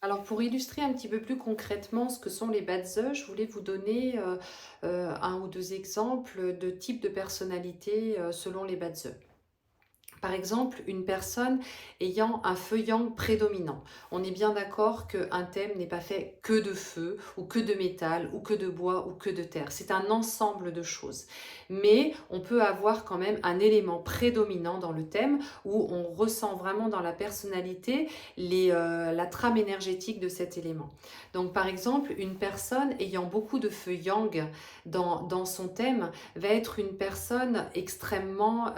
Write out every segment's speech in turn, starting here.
Alors pour illustrer un petit peu plus concrètement ce que sont les bad œufs, je voulais vous donner un ou deux exemples de types de personnalités selon les bad œufs. Par exemple, une personne ayant un feu yang prédominant. On est bien d'accord qu'un thème n'est pas fait que de feu, ou que de métal, ou que de bois, ou que de terre. C'est un ensemble de choses. Mais on peut avoir quand même un élément prédominant dans le thème où on ressent vraiment dans la personnalité la trame énergétique de cet élément. Donc par exemple, une personne ayant beaucoup de feu yang dans son thème va être une personne extrêmement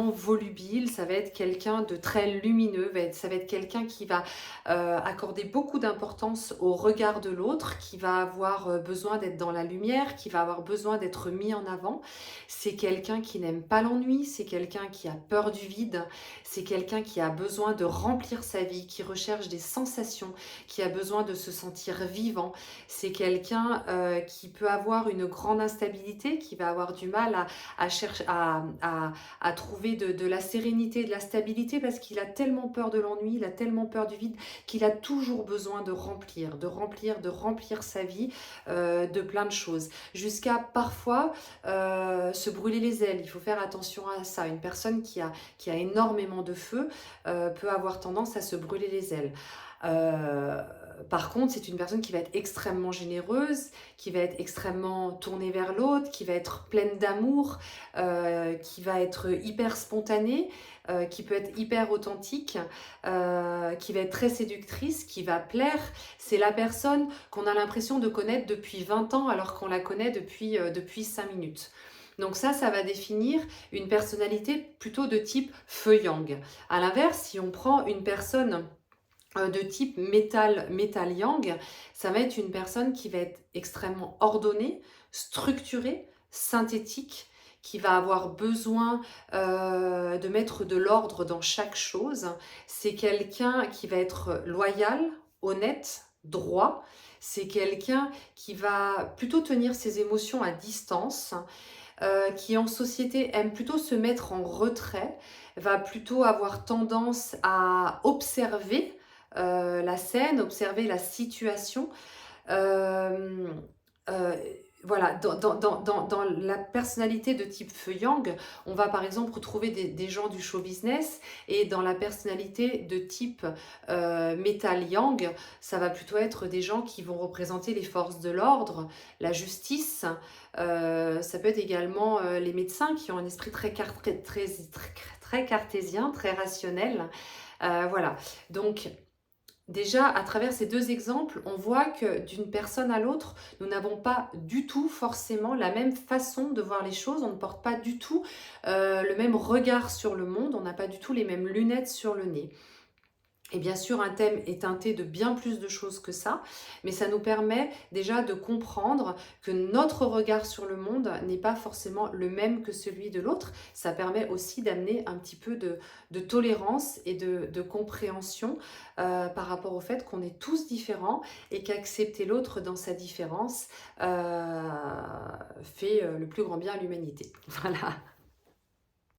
volubile, ça va être quelqu'un de très lumineux, ça va être quelqu'un qui va accorder beaucoup d'importance au regard de l'autre, qui va avoir besoin d'être dans la lumière, qui va avoir besoin d'être mis en avant. C'est quelqu'un qui n'aime pas l'ennui, c'est quelqu'un qui a peur du vide, c'est quelqu'un qui a besoin de remplir sa vie, qui recherche des sensations, qui a besoin de se sentir vivant. C'est quelqu'un qui peut avoir une grande instabilité, qui va avoir du mal à chercher à trouver de la sérénité, de la stabilité parce qu'il a tellement peur de l'ennui, il a tellement peur du vide qu'il a toujours besoin de remplir, de remplir sa vie de plein de choses. Jusqu'à parfois se brûler les ailes. Il faut faire attention à ça. Une personne qui a énormément de feu peut avoir tendance à se brûler les ailes. Euh, Par contre, c'est une personne qui va être extrêmement généreuse, qui va être extrêmement tournée vers l'autre, qui va être pleine d'amour, qui va être hyper spontanée, qui peut être hyper authentique, qui va être très séductrice, qui va plaire. C'est la personne qu'on a l'impression de connaître depuis 20 ans alors qu'on la connaît depuis 5 minutes. Donc ça va définir une personnalité plutôt de type feu yang. À l'inverse, si on prend une personne de type métal yang, ça va être une personne qui va être extrêmement ordonnée, structurée, synthétique, qui va avoir besoin de mettre de l'ordre dans chaque chose. C'est quelqu'un qui va être loyal, honnête, droit. C'est quelqu'un qui va plutôt tenir ses émotions à distance, qui en société aime plutôt se mettre en retrait, va plutôt avoir tendance à observer la scène, observer la situation. Euh, euh, voilà, dans la personnalité de type feu yang, on va par exemple retrouver des gens du show business, et dans la personnalité de type métal yang, ça va plutôt être des gens qui vont représenter les forces de l'ordre, la justice. Ça peut être également les médecins qui ont un esprit très cartésien, très rationnel. Voilà, donc déjà, à travers ces deux exemples, on voit que d'une personne à l'autre, nous n'avons pas du tout forcément la même façon de voir les choses, on ne porte pas du tout le même regard sur le monde, on n'a pas du tout les mêmes lunettes sur le nez. Et bien sûr, un thème est teinté de bien plus de choses que ça, mais ça nous permet déjà de comprendre que notre regard sur le monde n'est pas forcément le même que celui de l'autre. Ça permet aussi d'amener un petit peu de tolérance et de compréhension par rapport au fait qu'on est tous différents et qu'accepter l'autre dans sa différence fait le plus grand bien à l'humanité. Voilà.